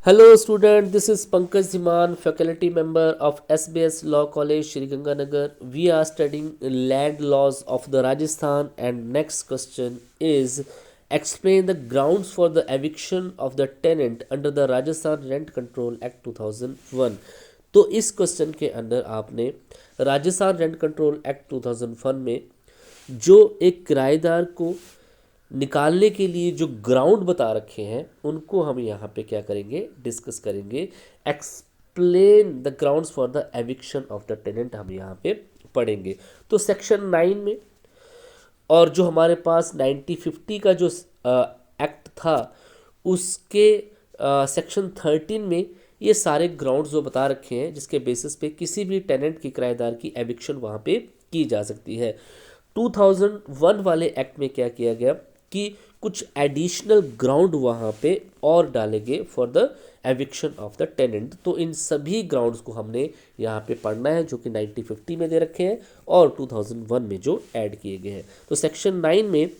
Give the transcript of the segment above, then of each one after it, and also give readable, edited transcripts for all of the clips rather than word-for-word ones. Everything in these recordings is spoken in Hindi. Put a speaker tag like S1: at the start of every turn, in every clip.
S1: Hello student, this is Pankaj Dhiman, faculty member of SBS Law College, Shri Ganganagar. We are studying land laws of the Rajasthan, and next question is explain the grounds for the eviction of the tenant under the Rajasthan Rent Control Act 2001. तो इस क्वेश्चन के अंदर आपने राजस्थान रेंट कंट्रोल एक्ट 2001 में जो एक किराएदार को निकालने के लिए जो ग्राउंड बता रखे हैं उनको हम यहाँ पे क्या करेंगे, डिस्कस करेंगे। Explain the grounds for the eviction of the tenant हम यहाँ पे पढ़ेंगे। तो सेक्शन 9 में और जो हमारे पास 1950 का जो एक्ट था उसके सेक्शन 13 में ये सारे ग्राउंड्स जो बता रखे हैं जिसके बेसिस पे किसी भी टेनेंट की किराएदार की एविक्शन वहाँ पे की जा सकती है। 2001 वाले एक्ट में क्या किया गया कि कुछ एडिशनल ग्राउंड वहाँ पे और डाले गए for the eviction of the tenant. तो इन सभी ग्राउंड्स को हमने यहाँ पे पढ़ना है जो कि 1950 में दे रखे हैं और 2001 में जो ऐड किए गए हैं। तो सेक्शन 9 में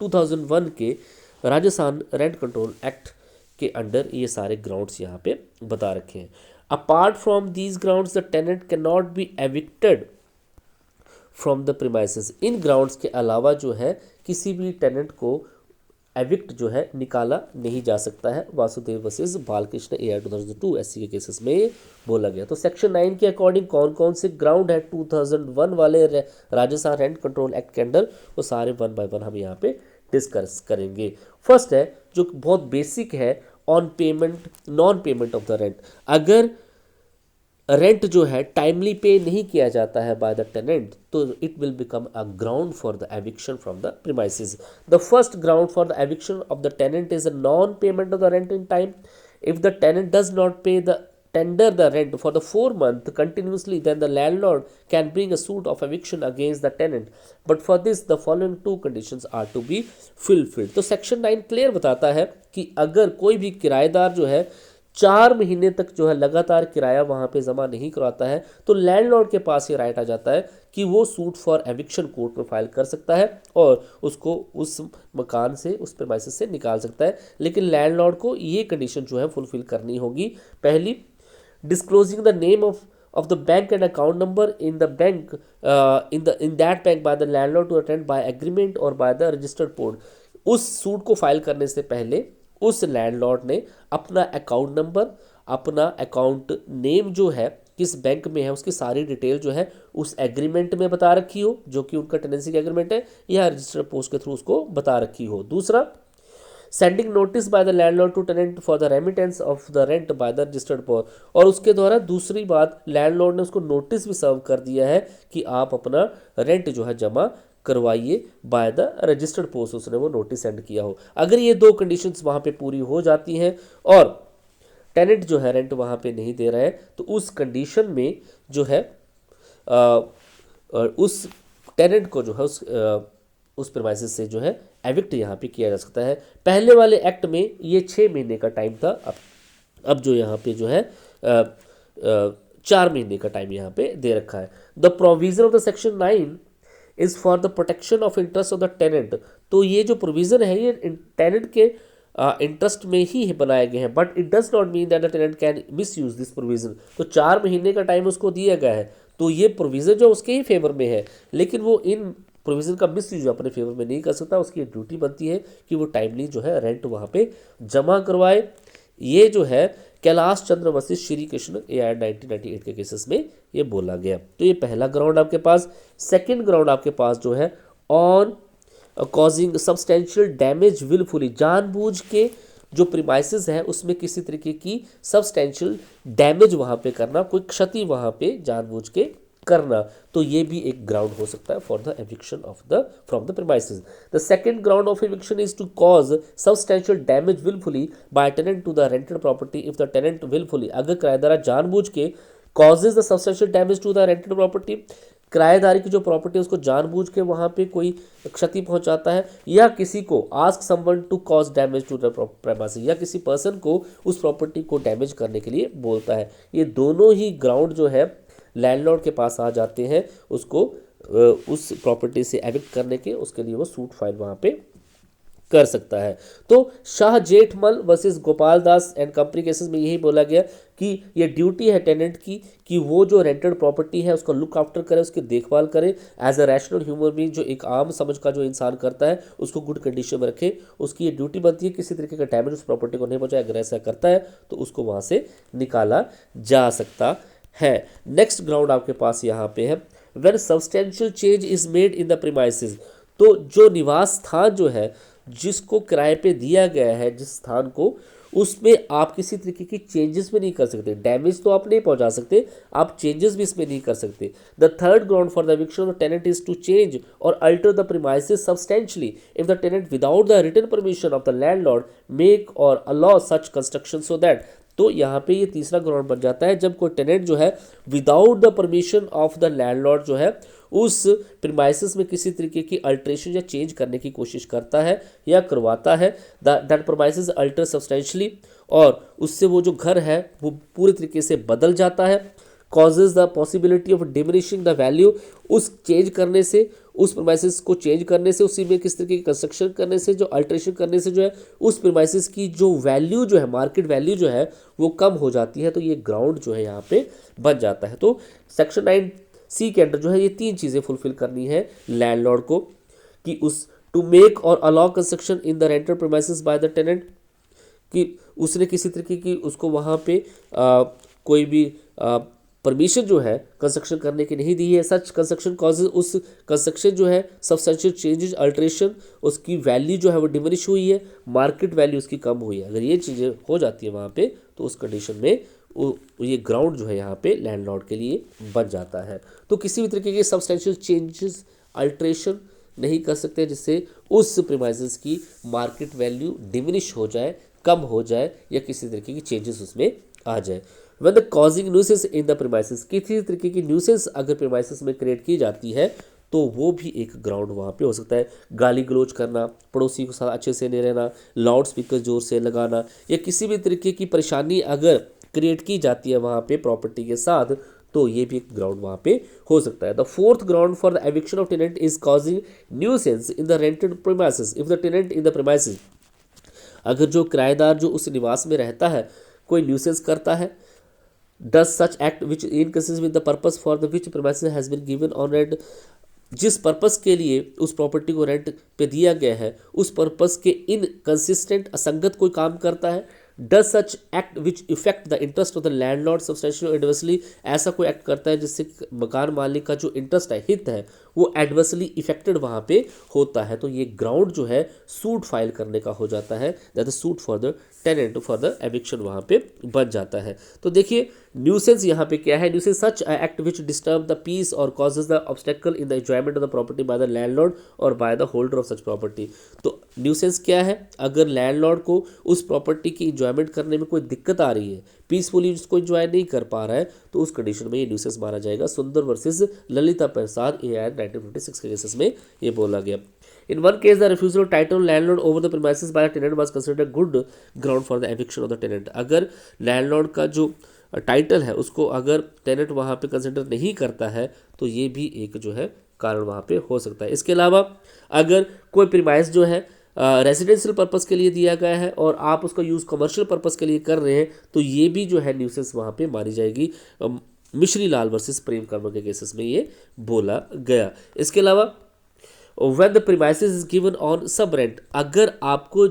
S1: 2001 के राजस्थान रेंट कंट्रोल एक्ट के अंडर ये सारे ग्राउंड्स यहाँ पे बता रखे हैं। Apart from these grounds the tenant can not be evicted from the premises. इन ग्राउंड्स के अलावा जो है किसी भी टेनेंट को एविक्ट जो है निकाला नहीं जा सकता है। Vasudev versus Balkrishna AR 2002 SC के केसेस में बोला गया। तो सेक्शन 9 के अकॉर्डिंग कौन कौन से ग्राउंड है 2001 वाले राजस्थान रेंट कंट्रोल एक्ट के अंडर, वो सारे वन बाय वन हम यहाँ पे डिस्कस करेंगे। फर्स्ट है जो बहुत बेसिक है, on payment non payment of the rent. अगर रेंट जो है टाइमली पे नहीं किया जाता है बाय द टेनेंट तो it will become a ground for the eviction from the premises. The first ground for the eviction of the tenant is a non payment of the rent in time. If the tenant does not pay the tender the rent for the 4 months continuously, then the landlord can bring a suit of eviction against the tenant, but for this the following two conditions are to be fulfilled। तो सेक्शन 9 क्लियर बताता है कि अगर कोई भी किराएदार जो है 4 महीने तक जो है लगातार किराया वहाँ पे जमा नहीं कराता है तो लैंडलॉर्ड के पास ये राइट आ जाता है कि वो सूट फॉर एविक्शन कोर्ट में फाइल कर सकता है और उसको उस मकान से, उस प्रीमाइसेस से निकाल सकता है। लेकिन लैंडलॉर्ड को ये कंडीशन जो है फुलफिल करनी होगी। पहली, disclosing the name of the bank and account number in the bank in that bank by the landlord to attend by agreement or by the registered board। उस सूट को फाइल करने से पहले उस लैंडलॉर्ड ने अपना अकाउंट नंबर, अपना अकाउंट नेम जो है किस बैंक में है उसकी सारी डिटेल जो है उस एग्रीमेंट में बता रखी हो जो कि उनका टेनेंसी का एग्रीमेंट है, या रजिस्टर्ड पोस्ट के थ्रू उसको बता रखी हो। दूसरा, sending notice by the landlord to tenant for the remittance of the rent by the registered post, और उसके द्वारा दूसरी बात लैंडलॉर्ड ने उसको नोटिस भी सर्व कर दिया है कि आप अपना रेंट जो है जमा करवाइए बाय द रजिस्टर्ड पोस्ट, उसने वो नोटिस सेंड किया हो। अगर ये दो कंडीशंस वहाँ पे पूरी हो जाती हैं और टेनेंट जो है रेंट वहाँ पे नहीं दे रहा है तो उस कंडीशन में जो है उस टेनेंट को जो है उस प्रीमाइसेस से जो है एविक्ट यहाँ पे किया जा सकता है। पहले वाले एक्ट में ये 6 महीने का टाइम था, अब जो यहाँ पे जो है 4 महीने का टाइम यहाँ पे दे रखा है। The provision of the section 9 is for the protection of interest of the tenant. तो ये जो प्रोविजन है ये टेनेंट के इंटरेस्ट में ही बनाए गए हैं, but it does not mean that the tenant can misuse this provision. तो 4 महीने का टाइम उसको दिया गया है तो ये प्रोविजन जो उसके ही फेवर में है, लेकिन वो इन प्रोविजन का मिस यूज अपने फेवर में नहीं कर सकता। उसकी ड्यूटी बनती है कि वो टाइमली जो है रेंट वहाँ पे जमा करवाए। ये जो है कैलाश चंद्र वशिष्ठ श्री कृष्ण AR 1998 के केसेस में ये बोला गया। तो ये पहला ग्राउंड आपके पास। सेकेंड ग्राउंड आपके पास जो है on causing substantial damage wilfully, जानबूझ के जो प्रीमाइसेस है उसमें किसी तरीके की सब्सटेंशियल डैमेज वहाँ पे करना, कोई क्षति वहाँ पे जानबूझ के करना, तो ये भी एक ग्राउंड हो सकता है for the eviction of the from the premises. The second ground of eviction is to cause substantial damage wilfully by tenant to the rented property if the tenant wilfully, अगर किराएदार जानबूझ के causes the substantial damage to the rented property, किराएदारी की जो प्रॉपर्टी है उसको जानबूझ के वहाँ पे कोई क्षति पहुँचाता है, या किसी को ask someone to cause damage to the premises, या किसी पर्सन को उस प्रॉपर्टी को डैमेज करने के लिए बोलता है। ये दोनों ही ग्राउंड जो है लैंडलॉर्ड के पास आ जाते हैं उसको उस प्रॉपर्टी से एविक्ट करने के, उसके लिए वो सूट फाइल वहाँ पे कर सकता है। तो Shah Jethmal versus Gopal Das and company cases में यही बोला गया कि ये ड्यूटी है टेनेंट की कि वो जो रेंटेड प्रॉपर्टी है उसका लुक आफ्टर करे, उसकी देखभाल करे as a rational human being, जो एक आम समझ का जो इंसान करता है उसको गुड कंडीशन में रखे। उसकी ये ड्यूटी बनती है किसी तरीके का डैमेज उस प्रॉपर्टी को नहीं पहुंचाए। अगर ऐसा करता है तो उसको वहां से निकाला जा सकता है। नेक्स्ट ग्राउंड आपके पास यहाँ पे है when substantial change is made in the premises. तो जो निवास स्थान जो है जिसको किराए पे दिया गया है, जिस स्थान को, उसमें आप किसी तरीके की चेंजेस भी नहीं कर सकते। डैमेज तो आप नहीं पहुंचा सकते, आप चेंजेस भी इसमें नहीं कर सकते। The third ground for the eviction of the tenant is to change or alter the premises substantially if the tenant without the written permission of the landlord make or allow such construction so that। तो यहाँ पे ये तीसरा ग्राउंड बन जाता है जब कोई टेनेंट जो है without the permission of the landlord जो है उस प्रीमाइसेस में किसी तरीके की अल्ट्रेशन या चेंज करने की कोशिश करता है या करवाता है। दैट प्रीमाइसेस अल्टर सब्सटेंशियली, और उससे वो जो घर है वो पूरी तरीके से बदल जाता है। Causes the possibility of diminishing the value, उस चेंज करने से, उस प्रीमाइसेस को चेंज करने से, उसी में किस तरीके की कंस्ट्रक्शन करने से, जो अल्ट्रेशन करने से जो है उस प्रीमाइसेस की जो वैल्यू जो है, मार्केट वैल्यू जो है वो कम हो जाती है। तो ये ग्राउंड जो है यहाँ पे बन जाता है। तो सेक्शन 9C के अंडर जो है ये तीन चीज़ें फुलफिल करनी है लैंडलॉर्ड को कि उस टू मेक और allow construction in the rented premises by the tenant, कि उसने किसी तरीके की उसको वहाँ पे कोई भी परमिशन जो है कंस्ट्रक्शन करने की नहीं दी है। सच कंस्ट्रक्शन कॉजेज, उस कंस्ट्रक्शन जो है सब्सटेंशियल चेंजेस, अल्ट्रेशन, उसकी वैल्यू जो है वो डिमिनिश हुई है, मार्केट वैल्यू उसकी कम हुई है। अगर ये चीज़ें हो जाती है वहाँ पे तो उस कंडीशन में ये ग्राउंड जो है यहाँ पे लैंडलॉर्ड के लिए बन जाता है। तो किसी भी तरीके के सब्सटेंशियल चेंजेस, अल्ट्रेशन नहीं कर सकते जिससे उस प्रीमाइसेस की मार्केट वैल्यू डिमिनिश हो जाए, कम हो जाए, या किसी तरीके की चेंजेस उसमें आ जाए। When the causing nuisance in the premises, किसी तरीके की न्यूसेंस अगर प्रीमाइसेस में क्रिएट की जाती है तो वो भी एक ग्राउंड वहाँ पे हो सकता है। गाली गलौज करना, पड़ोसी के साथ अच्छे से नहीं रहना, लाउड स्पीकर जोर से लगाना, या किसी भी तरीके की परेशानी अगर क्रिएट की जाती है वहाँ पे प्रॉपर्टी के साथ, तो ये भी एक ग्राउंड वहाँ पे हो सकता है। The fourth ground for the eviction of tenant is causing nuisance in the rented premises if the tenant in the premises, अगर जो किराएदार जो उस निवास में रहता है कोई न्यूसेंस करता है, does such act which inconsistent with the purpose for the which premises has been given on rent, जिस पर्पस के लिए उस प्रॉपर्टी को रेंट पे दिया गया है उस पर्पस के इनकंसिस्टेंट, असंगत कोई काम करता है। Does such act which effect the interest of the landlord substantial adversely, ऐसा कोई एक्ट करता है जिससे मकान मालिक का जो इंटरेस्ट है, हित है, वो एडवर्सली इफेक्टेड वहाँ पे होता है। तो ये ग्राउंड जो है सूट फाइल करने का हो जाता है, that is suit for the tenant for the eviction वहाँ पे बन जाता है। तो देखिए न्यूसेंस यहाँ पे क्या है, nuisance such act which disturb the peace और causes the obstacle in the enjoyment of the property by the landlord और by the holder of such property. तो न्यूसेंस क्या है, अगर लैंडलॉर्ड को उस प्रॉपर्टी की इंजॉयमेंट करने में कोई दिक्कत आ रही है, पीसफुली उसको इंजॉय नहीं कर पा रहा है, तो उस कंडीशन में ये न्यूसेंस माना जाएगा। सुंदर वर्सेस ललिता प्रसाद AIR 1956 के केसेस में ये बोला गया। In one case, the refusal of title landlord over the premises by the tenant was considered a good ground for the eviction of the tenant। अगर लैंडलॉर्ड का जो टाइटल है उसको अगर टेनेंट वहाँ पे कंसिडर नहीं करता है तो ये भी एक जो है कारण वहाँ पे हो सकता है। इसके अलावा अगर कोई प्रीमाइस जो है रेजिडेंशियल पर्पस के लिए दिया गया है और आप उसका यूज़ कमर्शियल पर्पस के लिए कर रहे हैं तो ये भी जो है न्यूसेंस वहाँ पे मानी जाएगी। मिश्री लाल वर्सेस प्रेम कर्मा के केसेस में ये बोला गया। इसके अलावा when the premises is given on sub rent, अगर आपको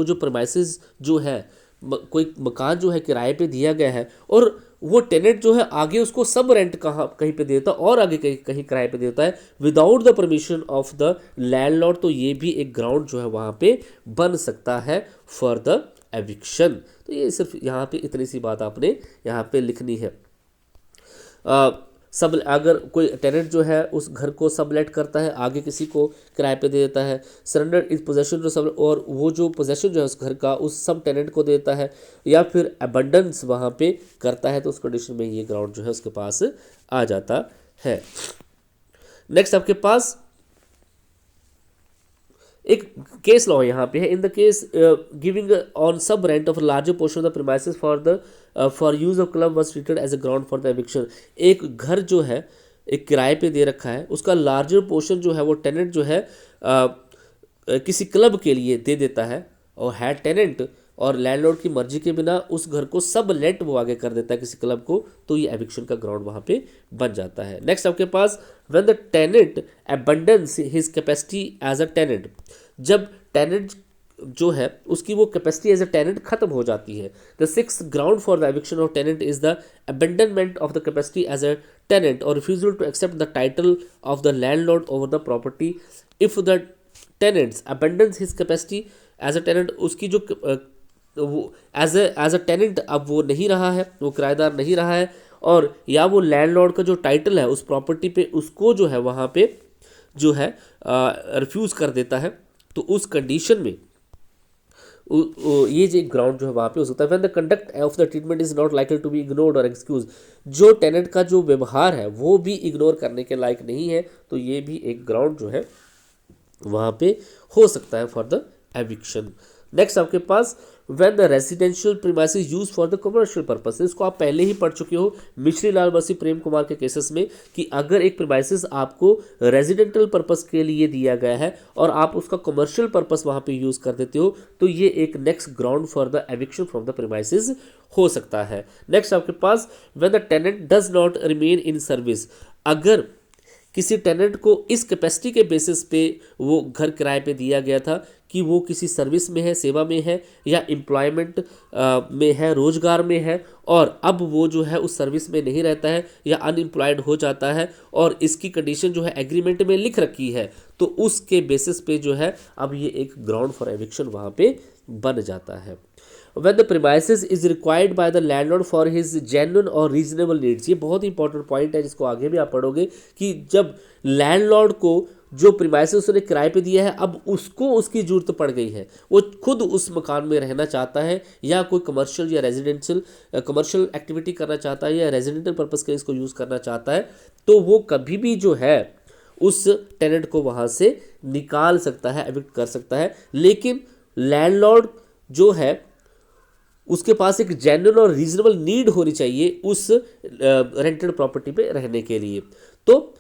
S1: जो premises जो है कोई मकान जो है किराए पे दिया गया है और वो टेनेंट जो है आगे उसको सब रेंट कहीं पे देता है और आगे कहीं किराए पे देता है without the permission of the landlord, तो ये भी एक ग्राउंड जो है वहाँ पे बन सकता है फॉर द एविक्शन। तो ये सिर्फ यहाँ पे इतनी सी बात आपने यहाँ पे लिखनी है। सब अगर कोई टेनेंट जो है उस घर को सबलेट करता है, आगे किसी को किराए पे दे देता है, सरेंडर इज पोजेशन जो सब, और वो जो पोजेशन जो है उस घर का उस सब टेनेंट को देता है, या फिर अबंडेंस वहाँ पे करता है, तो उस कंडीशन में ये ग्राउंड जो है उसके पास आ जाता है। नेक्स्ट आपके पास एक केस लॉ यहाँ पे है। In the case giving on sub rent of larger portion of the premises for use of club was treated as a ground for the eviction. एक घर जो है एक किराए पे दे रखा है, उसका लार्जर पोर्शन जो है वो टेनेंट जो है किसी क्लब के लिए दे देता है और है टेनेंट, और लैंडलॉर्ड की मर्जी के बिना उस घर को सब लेट वो आगे कर देता है किसी क्लब को, तो ये एविक्शन का ग्राउंड वहाँ पे बन जाता है। नेक्स्ट आपके पास when the tenant abandons his capacity as a tenant, जब टेनेंट जो है उसकी वो कैपेसिटी एज अ टेनेंट खत्म हो जाती है। The sixth ground for the eviction of tenant is the abandonment of the capacity as a tenant और refusal to accept the title of the landlord over the property. If the tenants abandons his capacity as a tenant, उसकी जो वो एज अ टेनेंट अब वो नहीं रहा है, वो किराएदार नहीं रहा है, और या वो लैंडलॉर्ड का जो टाइटल है उस प्रॉपर्टी पे उसको जो है वहाँ पे जो है रिफ्यूज़ कर देता है, तो उस कंडीशन में ये जो एक ग्राउंड जो है वहाँ पे हो सकता है। When the conduct of the treatment is not likely to be ignored और एक्सक्यूज, जो टेनेंट का जो व्यवहार है वो भी इग्नोर करने के लायक नहीं है, तो ये भी एक ग्राउंड जो है वहाँ पे हो सकता है फॉर द एविक्शन। नेक्स्ट आपके पास when the residential premises use for the commercial purpose, इसको आप पहले ही पढ़ चुके हो मिश्री लाल वर्सेस प्रेम कुमार के केसेस में, कि अगर एक प्रीमाइसेस आपको रेजिडेंशियल पर्पस के लिए दिया गया है और आप उसका कमर्शियल पर्पस वहाँ पे यूज कर देते हो, तो ये एक next ground for the eviction from the premises हो सकता है। नेक्स्ट आपके पास when the tenant does not remain in service, अगर किसी टेनेंट को इस कैपेसिटी के बेसिस पे वो घर किराए पे दिया गया था कि वो किसी सर्विस में है, सेवा में है, या एम्प्लॉयमेंट में है, रोजगार में है, और अब वो जो है उस सर्विस में नहीं रहता है या अनएम्प्लॉयड हो जाता है, और इसकी कंडीशन जो है एग्रीमेंट में लिख रखी है, तो उसके बेसिस पे जो है अब ये एक ग्राउंड फॉर एविक्शन वहाँ पे बन जाता है। When the premises is required by the landlord for his genuine और reasonable needs, ये बहुत ही इंपॉर्टेंट पॉइंट है जिसको आगे भी आप पढ़ोगे, कि जब लैंडलॉर्ड को जो प्रीमाइसेस उसने किराए पे दिया है अब उसको उसकी जरूरत पड़ गई है, वो खुद उस मकान में रहना चाहता है या कोई कमर्शियल या रेजिडेंशियल कमर्शियल एक्टिविटी करना चाहता है या रेजिडेंशियल पर्पस के इसको यूज़ करना चाहता है, तो वो कभी भी जो है उस टेनेंट को वहाँ से निकाल सकता है, एविक्ट कर सकता है। लेकिन लैंडलॉर्ड जो है उसके पास एक जेन्युइन और रीजनेबल नीड होनी चाहिए उस रेंटेड प्रॉपर्टी पे रहने के लिए, तो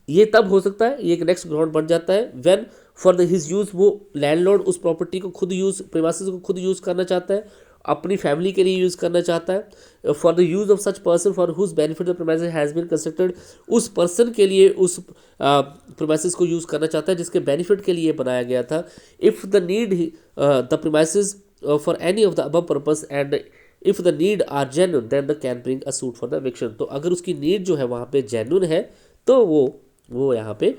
S1: ये तब हो सकता है, ये एक नेक्स्ट ग्राउंड बन जाता है when for the his use, वो लैंडलॉर्ड उस प्रॉपर्टी को खुद यूज़, प्रीमाइसेस को खुद यूज़ करना चाहता है, अपनी फैमिली के लिए यूज़ करना चाहता है, for the use of such person for whose benefit the premises has been constructed, उस पर्सन के लिए उस प्रीमाइसेस को यूज़ करना चाहता है जिसके बेनिफिट के लिए बनाया गया था। If the need the premises for any of the above purpose and if the need are genuine then the can bring a suit for the eviction, तो अगर उसकी नीड जो है वहाँ पे जेन्युइन है तो वो यहाँ पे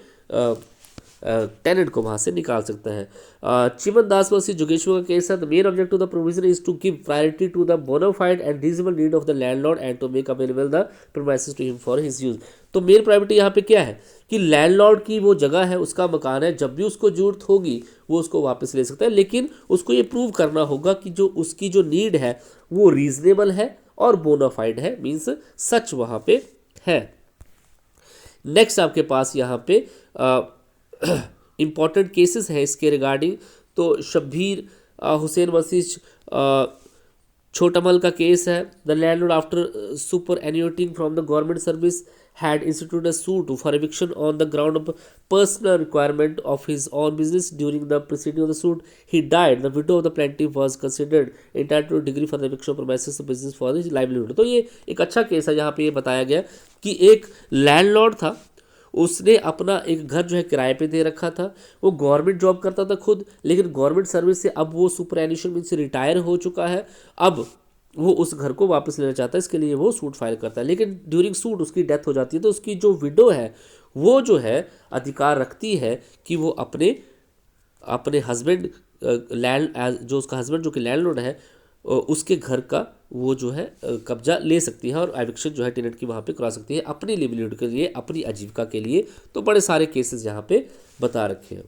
S1: टेनेंट को वहाँ से निकाल सकता है। चिमन दास वर्सेस जोगेश्वर का केस है, the main object of the provision is to give priority to the bona fide and reasonable need of the landlord and to make available the premises to him for his use. तो मेन प्रायोरिटी यहाँ पे क्या है कि लैंडलॉर्ड की वो जगह है, उसका मकान है, जब भी उसको जरूरत होगी वो उसको वापस ले सकता है, लेकिन उसको ये प्रूव करना होगा कि जो उसकी जो नीड है वो रीजनेबल है और बोनाफाइड है, मीन्स सच वहाँ पे है। नेक्स्ट आपके पास यहाँ पे इम्पॉर्टेंट केसेस हैं इसके रिगार्डिंग, तो शब्बीर हुसैन वर्सेस छोटामल का केस है। The landlord after superannuating from the government service had instituted a suit for eviction on the ground of personal requirement of his own business. During the proceeding of the suit, he died. The widow of the plaintiff was considered entitled to degree for the eviction of premises of business for his livelihood. तो ये एक अच्छा केस है, यहाँ पे ये बताया गया कि एक लैंडलॉर्ड था, उसने अपना एक घर जो है किराए पे दे रखा था, वो गवर्नमेंट जॉब करता था खुद, लेकिन गवर्नमेंट सर्विस से अब वो सुपर एन्यूशन मीन से रिटायर हो चुका है, अब वो उस घर को वापस लेना चाहता है, इसके लिए वो सूट फाइल करता है, लेकिन ड्यूरिंग सूट उसकी डेथ हो जाती है, तो उसकी जो विडो है वो जो है अधिकार रखती है कि वो अपने हस्बैंड लैंड जो उसका हस्बैंड जो कि लैंडलॉर्ड है उसके घर का वो जो है कब्जा ले सकती है और एविक्शन जो है टेनेंट की वहाँ पे करा सकती है अपनी लिवलीहुड के लिए, अपनी आजीविका के लिए। तो बड़े सारे केसेस यहाँ पे बता रखे हैं।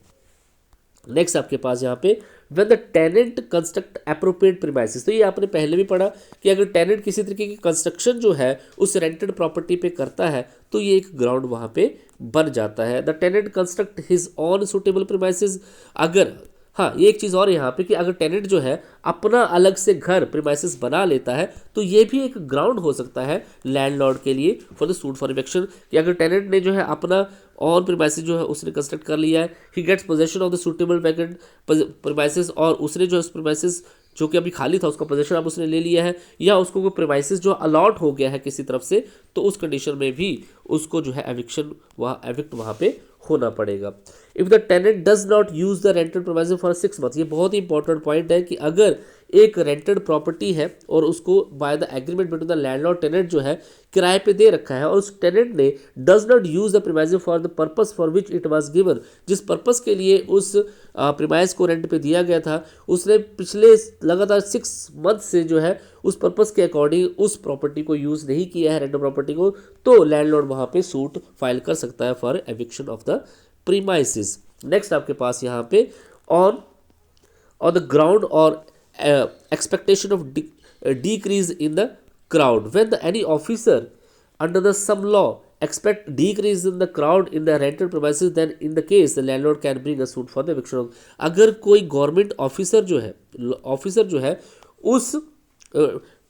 S1: नेक्स्ट आपके पास यहाँ पे when the tenant construct appropriate premises, तो ये आपने पहले भी पढ़ा कि अगर टेनेंट किसी तरीके की कंस्ट्रक्शन जो है उस रेंटेड प्रॉपर्टी पे करता है तो ये एक ग्राउंड वहाँ पे बन जाता है। The tenant construct his own suitable premises, अगर हाँ ये एक चीज़ और यहाँ पे कि अगर टेनेंट जो है अपना अलग से घर प्रीमाइसेस बना लेता है तो ये भी एक ग्राउंड हो सकता है लैंडलॉर्ड के लिए फॉर द सूट फॉर इवेक्शन, कि अगर टेनेंट ने जो है अपना ऑन प्रीमाइसिस जो है उसने कंस्ट्रक्ट कर लिया है, he gets possession of the suitable vacant premises, और उसने जो उस प्रीमाइसिस जो कि अभी खाली था उसका पोजेशन अब उसने ले लिया है, या उसको कोई प्रीमाइसिस जो अलॉट हो गया है किसी तरफ से, तो उस कंडीशन में भी उसको जो है एविक्शन एविक्ट वहाँ पे होना पड़ेगा। If the tenant does not use the rented premises for 6 month, ये बहुत ही इंपॉर्टेंट पॉइंट है कि अगर एक रेंटेड प्रॉपर्टी है और उसको by the agreement between the landlord tenant जो है किराए पे दे रखा है, और उस टेनेंट ने does not use the premises for the purpose for which it was given, जिस पर्पस के लिए उस प्रीमाइस को रेंट पे दिया गया था, उसने पिछले लगातार 6 मंथ से जो है उस पर्पस के अकॉर्डिंग उस प्रॉपर्टी को यूज नहीं किया है, रेंटल प्रॉपर्टी को, तो लैंडलॉर्ड वहाँ पे सूट फाइल कर सकता है for eviction of the premises. Next आपके पास यहाँ पे ऑन द ग्राउंड और expectation of decrease in the crowd, when any officer under the some law expect decrease in the crowd in the rented premises, then in the case the landlord can bring a suit for the eviction of, अगर कोई गवर्नमेंट ऑफिसर जो है उस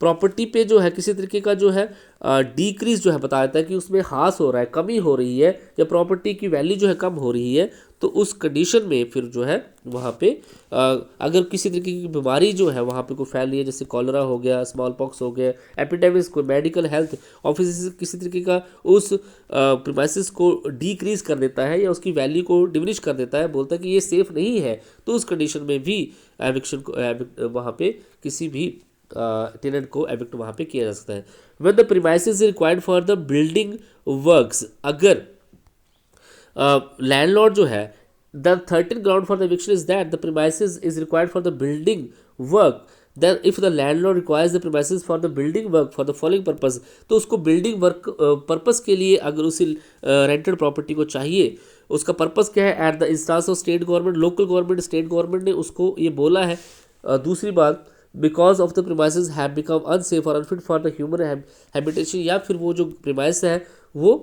S1: प्रॉपर्टी पे जो है किसी तरीके का जो है डिक्रीज जो है बताता है कि उसमें ह्रास हो रहा है, कमी हो रही है, या प्रॉपर्टी की वैल्यू जो है कम हो रही है, तो उस कंडीशन में फिर जो है वहाँ पे अगर किसी तरीके की बीमारी जो है वहाँ पे कोई फैल रही है, जैसे कॉलरा हो गया, स्मॉल पॉक्स हो गया, एपिडेमिक्स, कोई मेडिकल हेल्थ ऑफिस किसी तरीके का उस प्रीमाइसिस को डिक्रीज कर देता है या उसकी वैल्यू को डिमिनिश कर देता है, बोलता है कि ये सेफ नहीं है, तो उस कंडीशन में भी एविक्शन को वहाँ पे किसी भी टेनेंट को एविक्ट वहाँ पे किया जा सकता है। When the premises is required for the building works, अगर लैंडलॉर्ड जो है the 13th ground for the eviction is that the premises is required for the building work, then if the landlord requires the premises for the building work for the following purpose, तो उसको बिल्डिंग वर्क पर्पस के लिए अगर उसी रेंटेड प्रॉपर्टी को चाहिए, उसका पर्पस क्या है, at the instance of state government, local government, state government ने उसको ये बोला है। दूसरी बात, because of the premises have become unsafe और unfit for the human habitation, या फिर वो जो प्रीमाइस है वो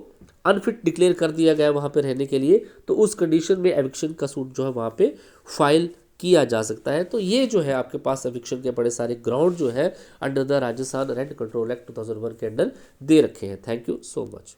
S1: अनफिट डिक्लेयर कर दिया गया वहाँ पे रहने के लिए, तो उस कंडीशन में एविक्शन का सूट जो है वहाँ पे फाइल किया जा सकता है। तो ये जो है आपके पास एविक्शन के बड़े सारे ग्राउंड जो है under the Rajasthan rent control act 2001 के अंडर दे रखे हैं। Thank you so much.